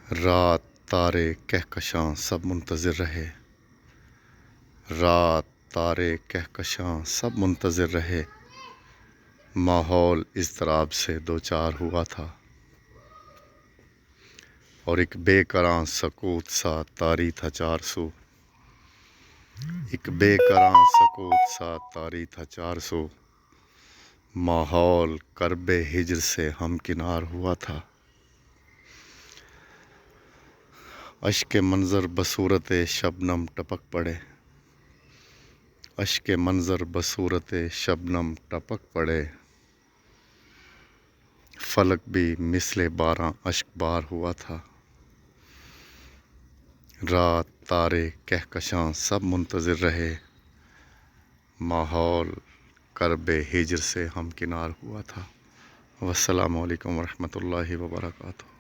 رات تارے کہکشاں سب منتظر رہے، رات تارے کہکشاں سب منتظر رہے، ماحول اضطراب سے دوچار ہوا تھا، اور ایک بے کراں سکوت سا طاری تھا چار سو، ایک بے کراں سکوت سا طاری تھا چار سو، ماحول کرب ہجر سے ہمکنار ہوا تھا۔ اشک منظر بصورت شبنم ٹپک پڑے، اشک منظر بصورت شبنم ٹپک پڑے، فلک بھی مثل باراں اشک بار ہوا تھا۔ رات تارے کہکشاں سب منتظر رہے، ماحول کرب ہجر سے ہمکنار ہوا تھا۔ والسلام علیکم ورحمۃ اللہ وبرکاتہ۔